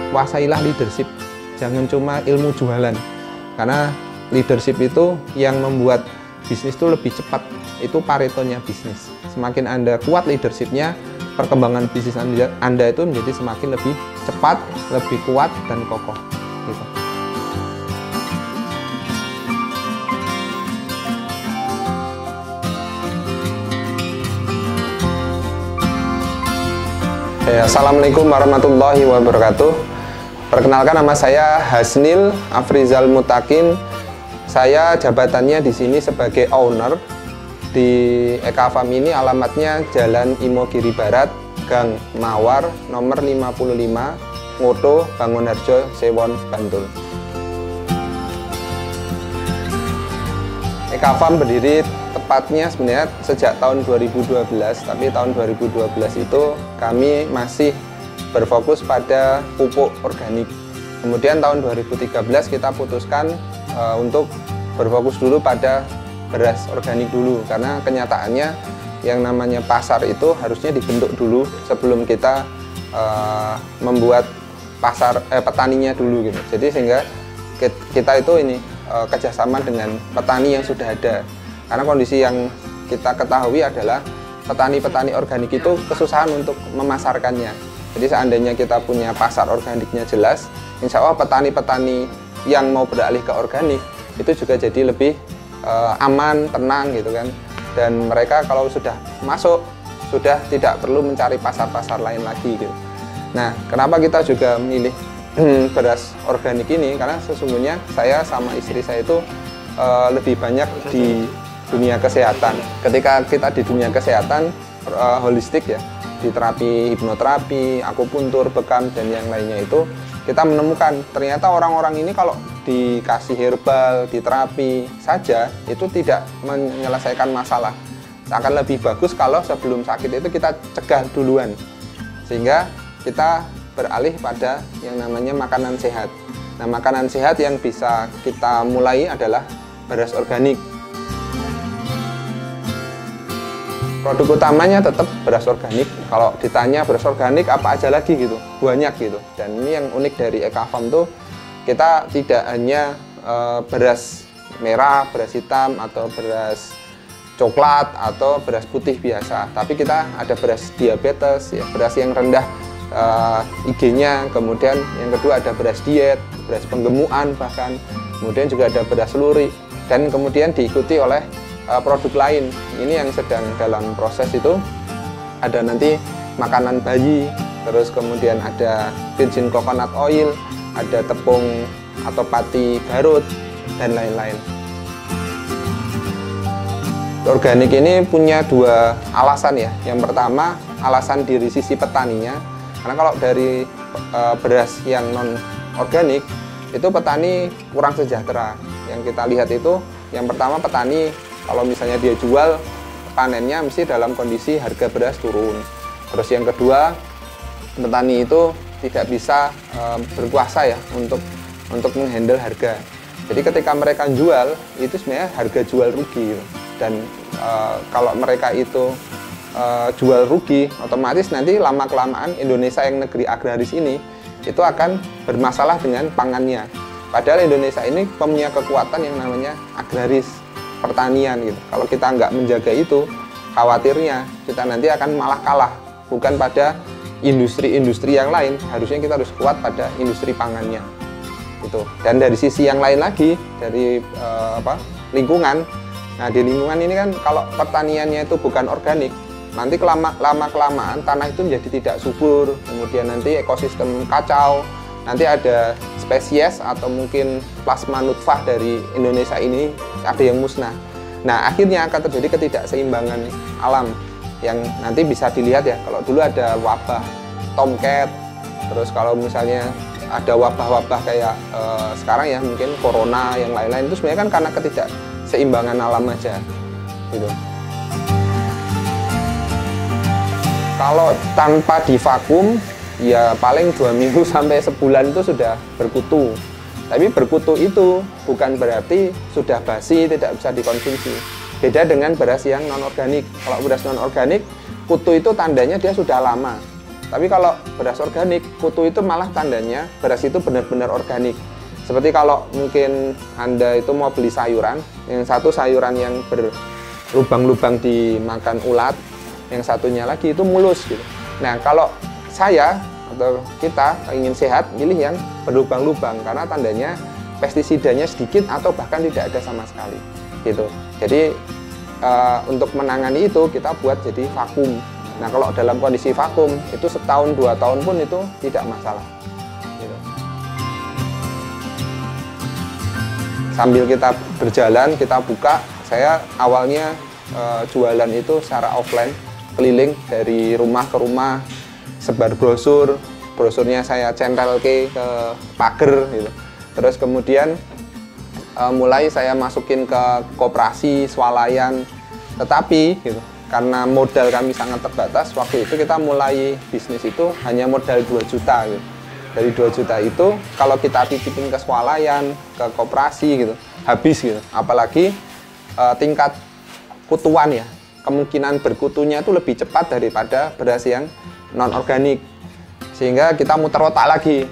kuasailah leadership, jangan cuma ilmu jualan. Karena leadership itu yang membuat bisnis itu lebih cepat, itu Paretonya bisnis. Semakin Anda kuat leadershipnya, perkembangan bisnis Anda itu menjadi semakin lebih cepat, lebih kuat, dan kokoh. Gitu. Assalamualaikum warahmatullahi wabarakatuh. Perkenalkan, nama saya Hasnil Afrizal Mutakin. Saya jabatannya di sini sebagai owner di Eka Farm ini. Alamatnya Jalan Imogiri Barat, Gang Mawar, nomor 55, Ngoto, Bangunarjo, Sewon, Bantul. Eka Farm berdiri tepatnya sebenarnya sejak tahun 2012, tapi tahun 2012 itu kami masih berfokus pada pupuk organik. Kemudian tahun 2013 kita putuskan untuk berfokus dulu pada beras organik dulu, karena kenyataannya yang namanya pasar itu harusnya dibentuk dulu sebelum kita membuat pasar petaninya dulu gitu. Jadi sehingga kita itu kerjasama dengan petani yang sudah ada, karena kondisi yang kita ketahui adalah petani-petani organik itu kesusahan untuk memasarkannya. Jadi seandainya kita punya pasar organiknya jelas, insya Allah petani-petani yang mau beralih ke organik itu juga jadi lebih aman, tenang gitu kan. Dan mereka kalau sudah masuk, sudah tidak perlu mencari pasar-pasar lain lagi gitu. Nah, kenapa kita juga memilih beras organik ini? Karena sesungguhnya saya sama istri saya itu lebih banyak di dunia kesehatan. Ketika kita di dunia kesehatan holistik ya, di terapi hipnoterapi, akupuntur, bekam, dan yang lainnya itu, kita menemukan ternyata orang-orang ini kalau dikasih herbal, diterapi saja itu tidak menyelesaikan masalah. Akan lebih bagus kalau sebelum sakit itu kita cegah duluan, sehingga kita beralih pada yang namanya makanan sehat. Nah, makanan sehat yang bisa kita mulai adalah beras organik. Produk utamanya tetap beras organik. Kalau ditanya beras organik apa aja lagi gitu, banyak gitu. Dan ini yang unik dari Eka Farm tuh, kita tidak hanya beras merah, beras hitam, atau beras coklat, atau beras putih biasa. Tapi kita ada beras diabetes, ya, beras yang rendah IG-nya. Kemudian yang kedua ada beras diet, beras penggemukan bahkan. Kemudian juga ada beras lurik. Dan kemudian diikuti oleh produk lain. Ini yang sedang dalam proses itu, ada nanti makanan bayi, terus kemudian ada virgin coconut oil, ada tepung atau pati Garut, dan lain-lain. Organik ini punya dua alasan ya. Yang pertama, alasan dari sisi petaninya, karena kalau dari beras yang non organik itu petani kurang sejahtera. Yang kita lihat itu, yang pertama petani kalau misalnya dia jual, panennya mesti dalam kondisi harga beras turun. Terus yang kedua, petani itu tidak bisa berkuasa ya untuk menghandle harga. Jadi ketika mereka jual, itu sebenarnya harga jual rugi. Dan kalau mereka itu jual rugi, otomatis nanti lama-kelamaan Indonesia yang negeri agraris ini itu akan bermasalah dengan pangannya. Padahal Indonesia ini punya kekuatan yang namanya agraris, pertanian gitu. Kalau kita nggak menjaga itu, khawatirnya kita nanti akan malah kalah, bukan pada industri-industri yang lain. Harusnya kita harus kuat pada industri pangannya gitu. Dan dari sisi yang lain lagi, dari lingkungan. Nah, di lingkungan ini kan kalau pertaniannya itu bukan organik, nanti lama-kelamaan tanah itu menjadi tidak subur, kemudian nanti ekosistem kacau, nanti ada spesies atau mungkin plasma nutfah dari Indonesia ini ada yang musnah. Nah, akhirnya akan terjadi ketidakseimbangan alam yang nanti bisa dilihat ya. Kalau dulu ada wabah tomcat, terus kalau misalnya ada wabah-wabah kayak sekarang ya mungkin corona, yang lain-lain, itu sebenarnya kan karena ketidakseimbangan alam aja gitu. Kalau tanpa divakum ya paling 2 minggu sampai sebulan itu sudah berkutu. Tapi berkutu itu bukan berarti sudah basi, tidak bisa dikonsumsi. Beda dengan beras yang non-organik. Kalau beras non-organik, kutu itu tandanya dia sudah lama. Tapi kalau beras organik, kutu itu malah tandanya beras itu benar-benar organik. Seperti kalau mungkin Anda itu mau beli sayuran, yang satu sayuran yang berlubang-lubang dimakan ulat, yang satunya lagi itu mulus gitu. Nah, kalau saya atau kita ingin sehat, pilih yang berlubang-lubang karena tandanya pestisidanya sedikit atau bahkan tidak ada sama sekali gitu. Jadi untuk menangani itu kita buat jadi vakum. Nah, kalau dalam kondisi vakum itu setahun 2 tahun pun itu tidak masalah gitu. Sambil kita berjalan, kita buka, saya awalnya jualan itu secara offline, keliling dari rumah ke rumah, sebar brosur, brosurnya saya centel ke pagar gitu. Terus kemudian mulai saya masukin ke koperasi, swalayan, tetapi gitu, karena modal kami sangat terbatas, waktu itu kita mulai bisnis itu hanya modal 2 juta gitu. Dari 2 juta itu kalau kita titipin ke swalayan, ke koperasi gitu, habis gitu. Apalagi tingkat kutuan ya, kemungkinan berkutunya itu lebih cepat daripada beras yang non organik. Sehingga kita muter otak lagi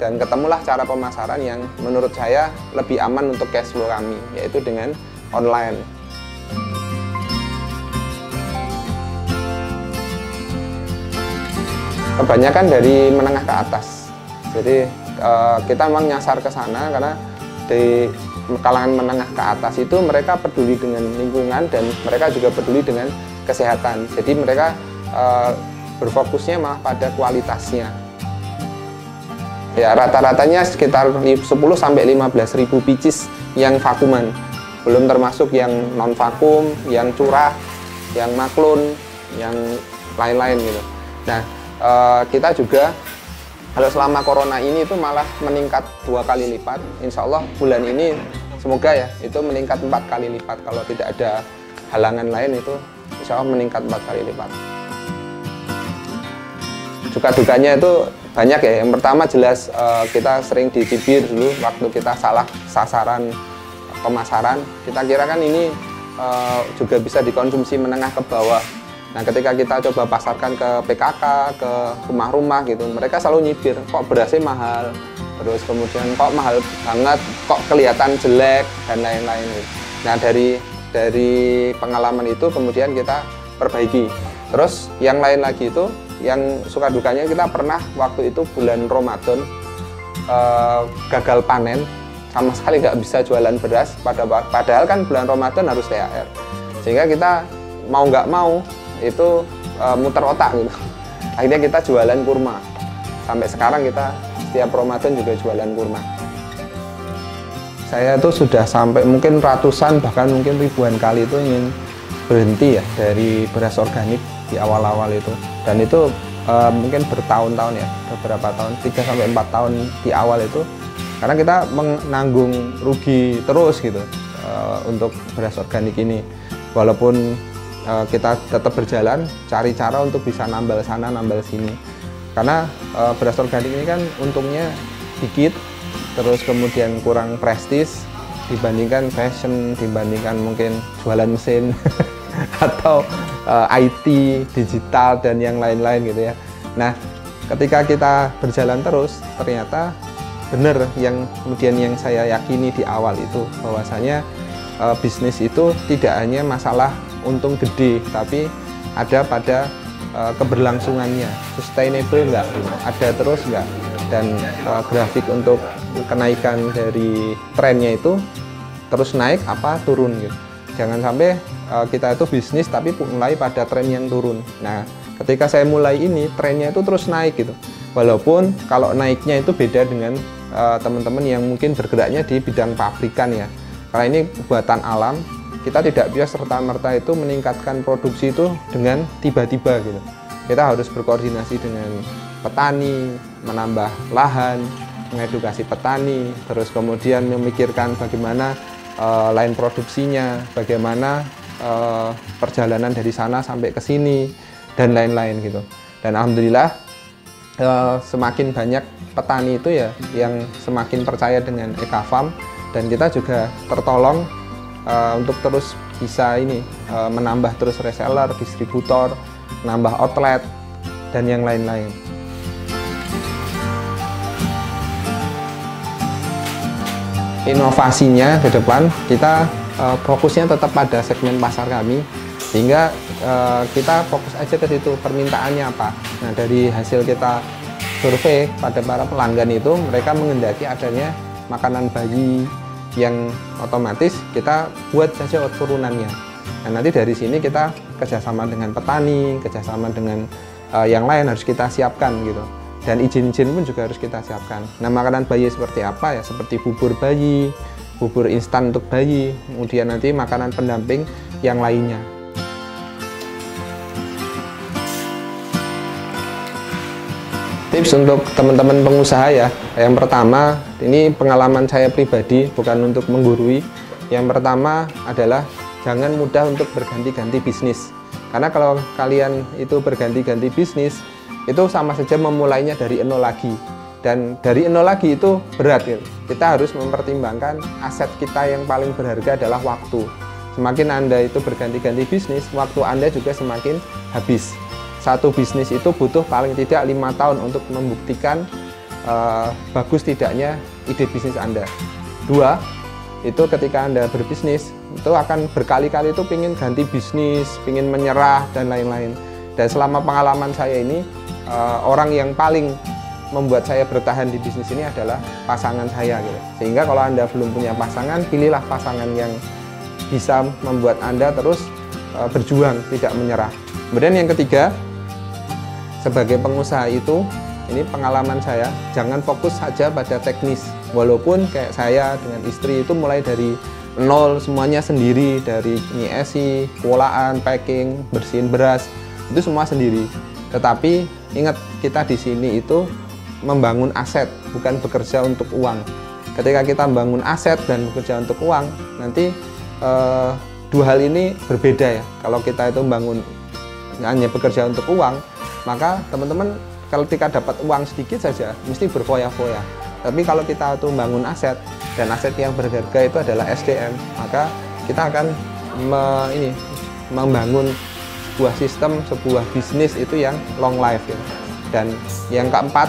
dan ketemulah cara pemasaran yang menurut saya lebih aman untuk cash flow kami, yaitu dengan online. Kebanyakan dari menengah ke atas. Jadi kita memang nyasar ke sana karena di kalangan menengah ke atas itu mereka peduli dengan lingkungan dan mereka juga peduli dengan kesehatan. Jadi mereka berfokusnya malah pada kualitasnya. Ya, rata-ratanya sekitar 10-15 ribu pieces yang vakuman. Belum termasuk yang non vakum, yang curah, yang maklun, yang lain-lain gitu. Nah, kita juga kalau selama corona ini itu malah meningkat 2 kali lipat. Insya Allah bulan ini semoga ya itu meningkat 4 kali lipat. Kalau tidak ada halangan lain itu insya Allah meningkat 4 kali lipat. Suka-dukanya itu banyak ya. Yang pertama jelas kita sering dicibir dulu waktu kita salah sasaran pemasaran. Kita kira kan ini juga bisa dikonsumsi menengah ke bawah. Nah, ketika kita coba pasarkan ke PKK, ke rumah-rumah gitu, mereka selalu nyibir, kok berasnya mahal, terus kemudian kok mahal banget, kok kelihatan jelek, dan lain-lain. Nah, dari pengalaman itu kemudian kita perbaiki. Terus yang lain lagi itu, yang suka dukanya kita pernah waktu itu bulan Ramadan gagal panen, sama sekali nggak bisa jualan beras, padahal kan bulan Ramadan harus THR. Sehingga kita mau nggak mau, itu muter otak gitu. Akhirnya kita jualan kurma. Sampai sekarang kita setiap Ramadan juga jualan kurma. Saya tuh sudah sampai mungkin ratusan bahkan mungkin ribuan kali itu ingin berhenti ya dari beras organik di awal-awal itu. Dan itu mungkin bertahun-tahun ya, beberapa tahun, 3-4 tahun di awal itu. Karena kita menanggung rugi terus gitu untuk beras organik ini. Walaupun kita tetap berjalan, cari cara untuk bisa nambal sana, nambal sini. Karena beras organik ini kan untungnya dikit, terus kemudian kurang prestis dibandingkan fashion, dibandingkan mungkin jualan mesin atau IT, digital, dan yang lain-lain gitu ya. Nah, ketika kita berjalan terus, ternyata benar yang kemudian yang saya yakini di awal itu, bahwasanya bisnis itu tidak hanya masalah untung gede, tapi ada pada keberlangsungannya, sustainable nggak, ada terus nggak, dan grafik untuk kenaikan dari trennya itu terus naik apa turun gitu. Jangan sampai kita itu bisnis tapi mulai pada tren yang turun. Nah, ketika saya mulai ini trennya itu terus naik gitu. Walaupun kalau naiknya itu beda dengan teman-teman yang mungkin bergeraknya di bidang pabrikan ya. Karena ini buatan alam, kita tidak bisa serta-merta itu meningkatkan produksi itu dengan tiba-tiba gitu. Kita harus berkoordinasi dengan petani, menambah lahan, mengedukasi petani, terus kemudian memikirkan bagaimana line produksinya, bagaimana perjalanan dari sana sampai ke sini, dan lain-lain gitu. Dan alhamdulillah semakin banyak petani itu ya yang semakin percaya dengan Eka Farm, dan kita juga tertolong untuk terus bisa ini menambah terus reseller, distributor, nambah outlet, dan yang lain-lain. Inovasinya ke depan kita fokusnya tetap pada segmen pasar kami, sehingga kita fokus aja ke situ, permintaannya apa. Nah, dari hasil kita survei pada para pelanggan itu, mereka menghendaki adanya makanan bayi yang otomatis kita buat saja turunannya. Nah, nanti dari sini kita kerjasama dengan petani, kerjasama dengan yang lain harus kita siapkan gitu. Dan izin-izin pun juga harus kita siapkan. Nah, makanan bayi seperti apa ya? Seperti bubur bayi, bubur instan untuk bayi, kemudian nanti makanan pendamping yang lainnya. Tips untuk teman-teman pengusaha ya. Yang pertama, ini pengalaman saya pribadi, bukan untuk menggurui. Yang pertama adalah jangan mudah untuk berganti-ganti bisnis. Karena kalau kalian itu berganti-ganti bisnis, itu sama saja memulainya dari nol lagi. Dan dari nol lagi itu berat ya. Kita harus mempertimbangkan aset kita yang paling berharga adalah waktu. Semakin Anda itu berganti-ganti bisnis, waktu Anda juga semakin habis. Satu bisnis itu butuh paling tidak 5 tahun untuk membuktikan bagus tidaknya ide bisnis Anda. 2, itu ketika Anda berbisnis, itu akan berkali-kali itu pingin ganti bisnis, pingin menyerah, dan lain-lain. Dan selama pengalaman saya ini, orang yang paling membuat saya bertahan di bisnis ini adalah pasangan saya gitu. Sehingga kalau Anda belum punya pasangan, pilihlah pasangan yang bisa membuat Anda terus berjuang, tidak menyerah. Kemudian yang ketiga, sebagai pengusaha itu, ini pengalaman saya, jangan fokus saja pada teknis. Walaupun kayak saya dengan istri itu mulai dari nol semuanya sendiri, dari nyiesi, polaan, packing, bersihin beras, itu semua sendiri. Tetapi ingat, kita di sini itu membangun aset, bukan bekerja untuk uang. Ketika kita membangun aset dan bekerja untuk uang, nanti dua hal ini berbeda ya. Kalau kita itu membangun hanya bekerja untuk uang, maka teman-teman ketika dapat uang sedikit saja mesti berfoya-foya. Tapi kalau kita itu membangun aset, dan aset yang berharga itu adalah SDM, maka kita akan membangun sebuah sistem, sebuah bisnis itu yang long life ya. Dan yang keempat,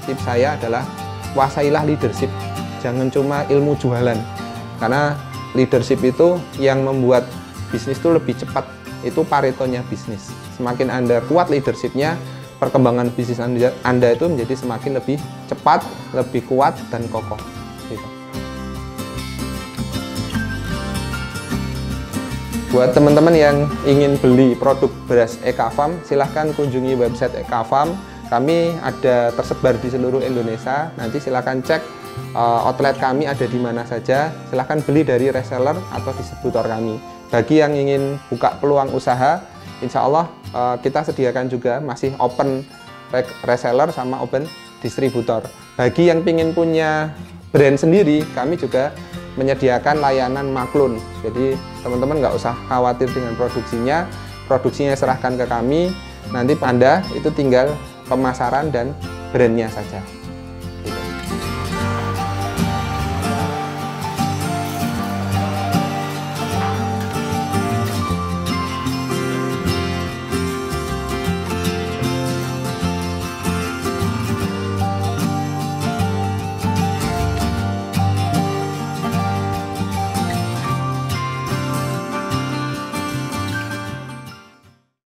tips saya adalah kuasailah leadership, jangan cuma ilmu jualan, karena leadership itu yang membuat bisnis itu lebih cepat. Itu paretonya bisnis. Semakin Anda kuat leadershipnya, perkembangan bisnis Anda itu menjadi semakin lebih cepat, lebih kuat, dan kokoh gitu. Buat teman-teman yang ingin beli produk beras Eka Farm, silahkan kunjungi website Eka Farm. Kami ada tersebar di seluruh Indonesia. Nanti silahkan cek outlet kami ada di mana saja. Silahkan beli dari reseller atau distributor kami. Bagi yang ingin buka peluang usaha, insya Allah kita sediakan juga masih open reseller sama open distributor. Bagi yang ingin punya brand sendiri, kami juga menyediakan layanan maklun. Jadi teman-teman nggak usah khawatir dengan produksinya serahkan ke kami. Nanti Anda itu tinggal pemasaran dan brandnya saja.